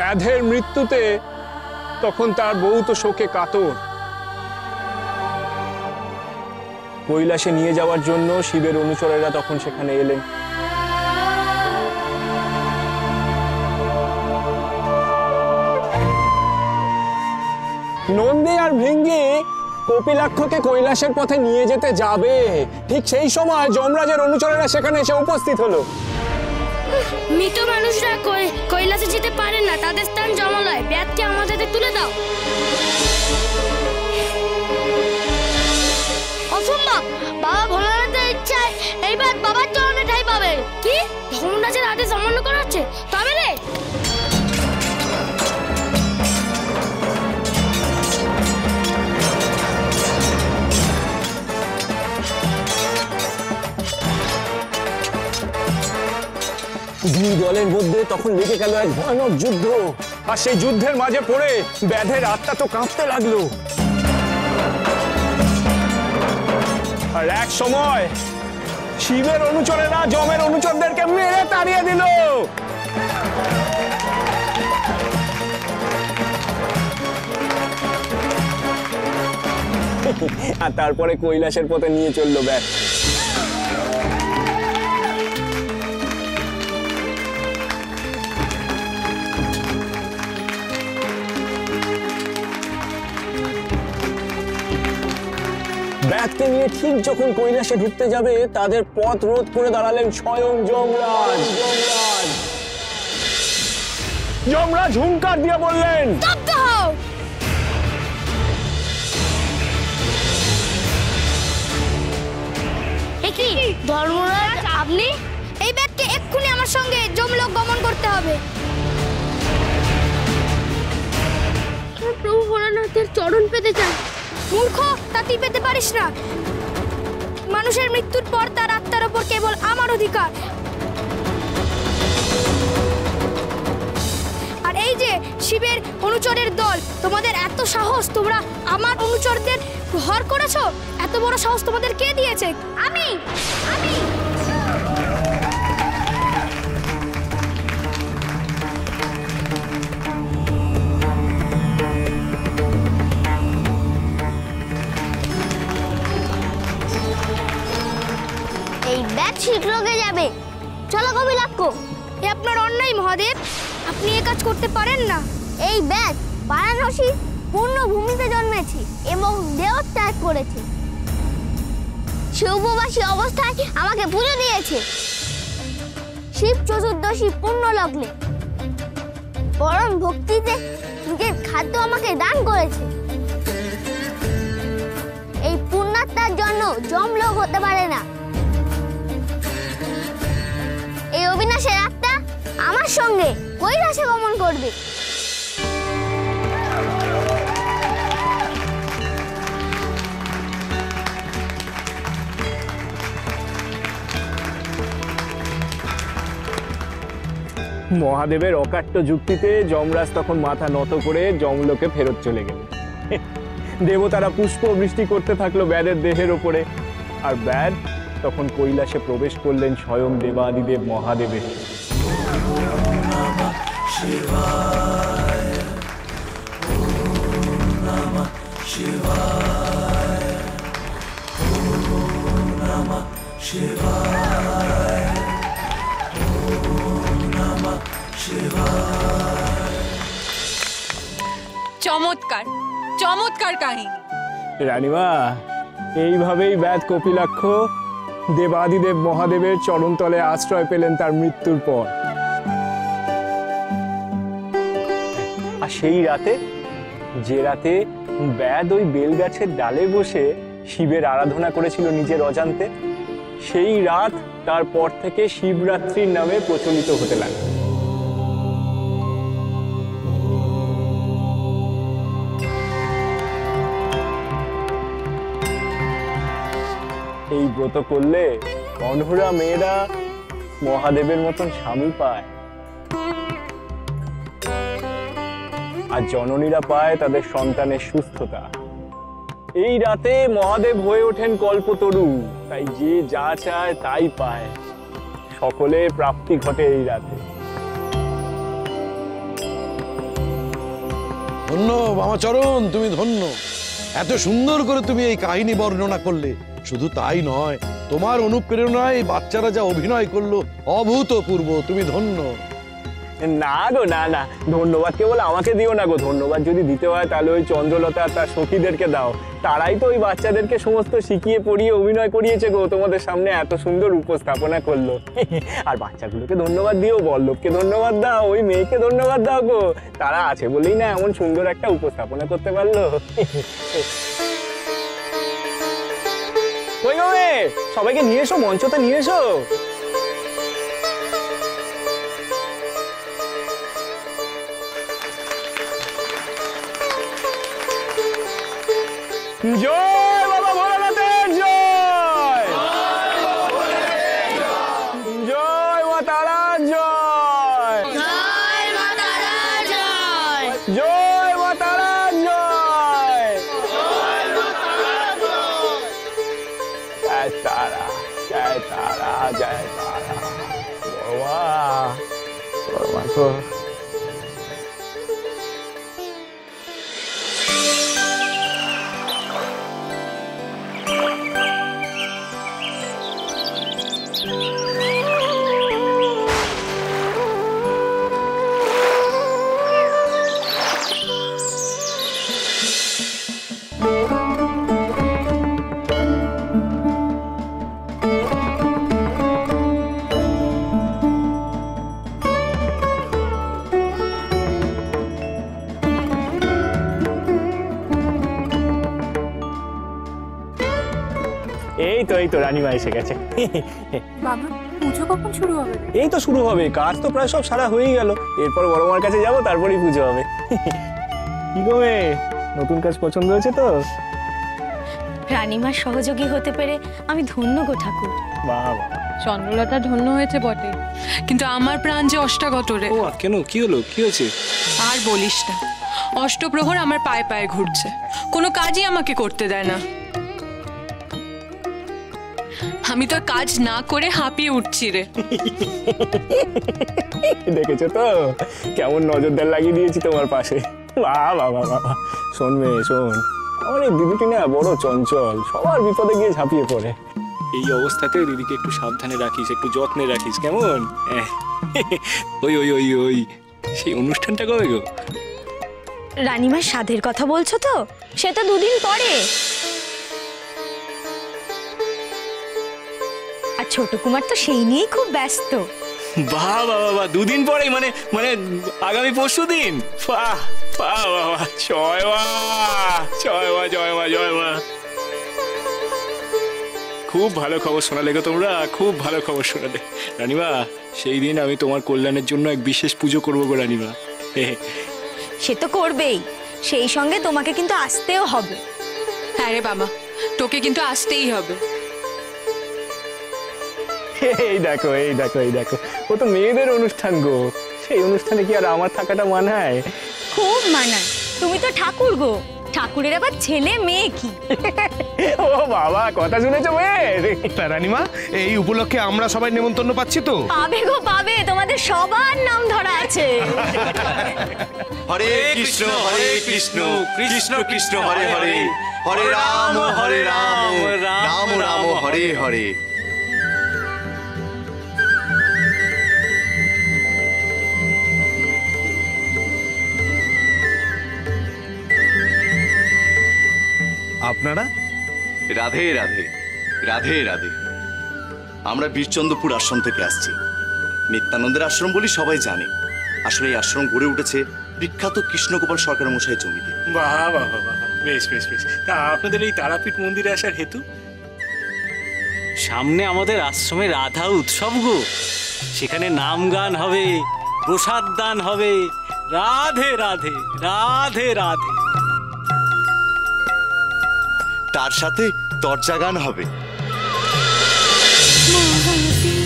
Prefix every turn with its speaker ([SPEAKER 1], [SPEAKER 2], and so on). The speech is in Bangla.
[SPEAKER 1] ব্যাধের মৃত্যুতে তখন তার বউ তো শোকে কাতর। কৈলাসে নিয়ে যাওয়ার জন্য শিবের অনুচরেরা তখন সেখানে এলেন। নন্দী আর ভৃঙ্গি কপিলাক্ষকে কৈলাসের পথে নিয়ে যেতে যাবে, ঠিক সেই সময় যমরাজের অনুচরেরা সেখানে এসে উপস্থিত হলো।
[SPEAKER 2] মৃত মানুষরা কৈলাসে যেতে পারেন না, তাদের স্থান যমলয়। ব্যাধকে আমাদের তুলে দাও। অসম্ভব, বাবা ভোলানাথের ইচ্ছায় এই ব্যাধ বাবার চরণে ঠাঁই পাবে। কি ধর্মরাজের আদেশ অমান্য করা হচ্ছে? তবে রে
[SPEAKER 1] দুই দলের মধ্যে তখন লেগে গেল এক ভয়ানক যুদ্ধ। আর সেই যুদ্ধের মাঝে পড়ে ব্যাধের আত্মা তো কাঁপতে লাগলো। আর এক সময় শিবের অনুচরেরা যমের অনুচরদেরকে মেরে তাড়িয়ে দিল। আর তারপরে কৈলাসের পথে নিয়ে চললো ব্যাধ। ব্যাধকে নিয়ে ঠিক যখন কৈলাসে ঢুকতে যাবে, তাদের পথ রোধ করে দাঁড়ালেন স্বয়ং যমরাজ। যমরাজ হুঙ্কার দিয়ে বললেন,
[SPEAKER 2] স্তব্ধ হও। কি ধর্মরাজ, আপনি? এই ব্যাধকে এক্ষুনি আমার সঙ্গে যমলোক গমন করতে হবে। প্রভু ভোলানাথের চরণ পেতে চান। মূর্খ, তা তুই পেতে পারিস না। মানুষের মৃত্যুর পর তার আত্মার উপর কেবল আমার অধিকার। আর এই যে শিবের অনুচরের দল, তোমাদের এত সাহস, তোমরা আমার অনুচরদের ঘর করেছো? এত বড় সাহস তোমাদের কে দিয়েছে? আমি। এই ব্যাধ শীঘ্রই যাবে। চলো কপিলাক্ষ। এ আপনার অন্যায় মহাদেব, আপনি এ কাজ করতে পারেন না। এই ব্যাধ বারাণসী পূর্ণভূমিতে জন্মেছে এবং দেহত্যাগ করেছে। সে উপবাসী অবস্থায় আমাকে পুজো দিয়েছে। শিব চতুর্দশী পূর্ণ লগ্নে পরম ভক্তিতে নিজের খাদ্য আমাকে দান করেছে। এই পুণ্যাত্মার জন্য যমলোক হতে পারে না। এই অবিনাশের আত্মা আমার সঙ্গে কৈলাসে গমন করবে।
[SPEAKER 1] মহাদেবের অকাট্য যুক্তিতে যমরাজ তখন মাথা নত করে যমলোকে ফেরত চলে গেল। দেবতারা পুষ্প বৃষ্টি করতে থাকলো ব্যাধের দেহের ওপরে। আর ব্যাধ তখন কৈলাসে প্রবেশ করলেন স্বয়ং দেবাদিদেব মহাদেবের।
[SPEAKER 3] চমৎকার চমৎকার কাহিনী।
[SPEAKER 1] রানীমা, এইভাবেই ব্যাধ কপিলাক্ষ দেবাদিদেব মহাদেবের চরণতলে আশ্রয় পেলেন তার মৃত্যুর পর। আর সেই রাতে, যে রাতে ব্যাধ ওই বেলগাছের ডালে বসে শিবের আরাধনা করেছিল নিজের অজান্তে, সেই রাত তারপর থেকে শিবরাত্রির নামে প্রচলিত হতে লাগলো। এই ব্রত করলে অনহুরা মেয়েরা মহাদেবের মতন স্বামী পায়, আর জননীরা পায় তাদের সন্তানের সুস্থতা। এই রাতে মহাদেব হয়ে ওঠেন কল্পতরু, তাই যে যা চায় তাই পায়। সকলের প্রাপ্তি ঘটে এই রাতে।
[SPEAKER 4] ধন্য বামাচরণ, তুমি ধন্য। এত সুন্দর করে তুমি এই কাহিনী বর্ণনা করলে। শুধু তাই নয়, তোমার অনুপ্রেরণায় এই বাচ্চারা যা অভিনয় করলো অভূতপূর্ব। তুমি ধন্য।
[SPEAKER 1] না গো, না না, ধন্যবাদ কেবল আমাকে দিও না গো। ধন্যবাদ যদি দিতে হয় তাহলে ওই চন্দ্রলতা আর তার সখীদেরকে দাও। তারাই তো ওই বাচ্চাদেরকে সমস্ত শিখিয়ে পড়িয়ে অভিনয় করিয়েছে গো, তোমাদের সামনে এত সুন্দর উপস্থাপনা করলো। আর বাচ্চাগুলোকে ধন্যবাদ দিও, বল্লভকে ধন্যবাদ দাও, ওই মেয়েকে ধন্যবাদ দাও গো। তারা আছে বলেই না এমন সুন্দর একটা উপস্থাপনা করতে পারলো। ওই গো মেয়ে, সবাইকে নিয়ে এসো, মঞ্চতে নিয়ে এসো। জয় বাবা ভোলানাথের জয়, জয় মা তারার জয়, জয় মা তারার জয়, জয় তারা, জয় তারা, জয় তারা। বাবা গো। এই তো রানীমা এসে গেছে।
[SPEAKER 3] বাবা, পুজো কখন শুরু হবে?
[SPEAKER 1] এই তো শুরু হবে, কাজ তো প্রায় সব সারা হয়েই গেল। এরপর বড় মার কাছে যাবো, তারপরেই পুজো হবে। কি গো মেয়ে, নতুন কাজ পছন্দ হয়েছে তো?
[SPEAKER 5] রানীমার সহযোগী হতে পেরে আমি ধন্য গো ঠাকুর।
[SPEAKER 1] বাহ,
[SPEAKER 3] চন্দ্রলতা ধন্য হয়েছে বটে, কিন্তু আমার প্রাণ যে অষ্টাগত রে।
[SPEAKER 6] ও কেন, কি হলো, কি হয়েছে?
[SPEAKER 3] আর বলিস না, অষ্টপ্রহর আমার পায়ে পায়ে ঘুরছে, কোনো কাজই আমাকে করতে দেয় না। আমি তো কাজ না করে হাঁপিয়ে উঠছি রে।
[SPEAKER 1] দেখেছো তো কেমন নজরদার লাগিয়ে দিয়েছি তোমার পাশে। বাহ বাবা বাবা। শোন মেয়ে শোন, আমার এই দিদিটি না বড় চঞ্চল, সবার বিপদে গিয়ে ঝাঁপিয়ে পড়ে।
[SPEAKER 6] এই অবস্থাতে দিদিকে একটু সাবধানে রাখিস, একটু যত্নে রাখিস, কেমন? ওই ওই ওই ওই সেই অনুষ্ঠানটা কবে গো?
[SPEAKER 5] রানীমার সাধের কথা বলছো তো? সেটা দুদিন পরে। আর ছোট কুমার তো সেই নিয়েই খুব ব্যস্ত।
[SPEAKER 6] বাহ বাবা বাহ, দুদিন পরেই, মানে মানে আগামী পরশু দিন। বাহ বাহ বাবা, জয় মা, জয় মা, জয় মা, জয় মা। খুব ভালো খবর শোনালে গো তোমরা, খুব ভালো খবর শোনালে। রানীমা, সেই দিন আমি তোমার কল্যাণের জন্য এক বিশেষ পুজো করবো গো রানীমা।
[SPEAKER 5] সে তো করবেই, সেই সঙ্গে তোমাকে কিন্তু আসতেও হবে।
[SPEAKER 3] হ্যাঁ রে বাবা, তোকে কিন্তু আসতেই হবে।
[SPEAKER 1] এই দেখো এই দেখো এই দেখো, ও তো মেয়েদের অনুষ্ঠান গো, সেই অনুষ্ঠানে কি আর আমার থাকাটা মানায়?
[SPEAKER 5] খুব মানায়, তুমি তো ঠাকুর গো, ঠাকুরের আবার ছেলে মেয়ে কি।
[SPEAKER 1] ও বাবা, কথা শুনেছো মেয়ের?
[SPEAKER 7] রানীমা, এই উপলক্ষে আমরা সবাই নেমন্তন্ন পাচ্ছি তো?
[SPEAKER 5] পাবে গো পাবে, তোমাদের সবার নাম ধরা আছে।
[SPEAKER 8] হরে কৃষ্ণ কৃষ্ণ কৃষ্ণ হরে হরে, হরে রাম রাম রাম হরে হরে।
[SPEAKER 7] আপনারা?
[SPEAKER 8] রাধে রাধে, রাধে রাধে। আমরা বীরচন্দ্রপুর আশ্রম থেকে আসছি। নিত্যানন্দের আশ্রম বলি সবাই জানে, আসলে এই আশ্রম গড়ে উঠেছে বিখ্যাত কৃষ্ণগোপাল সরকার মশাই জমিতে।
[SPEAKER 6] বাহ বাহ বাহ, বেশ বেশ বেশ। তা আপনাদের এই তারাপীঠ মন্দিরে আসার হেতু? সামনে আমাদের আশ্রমে রাধা উৎসব গো, সেখানে নাম গান হবে, প্রসাদ দান হবে। রাধে রাধে, রাধে রাধে।
[SPEAKER 8] তার সাথে দরজা গান হবে।
[SPEAKER 5] মহাদেব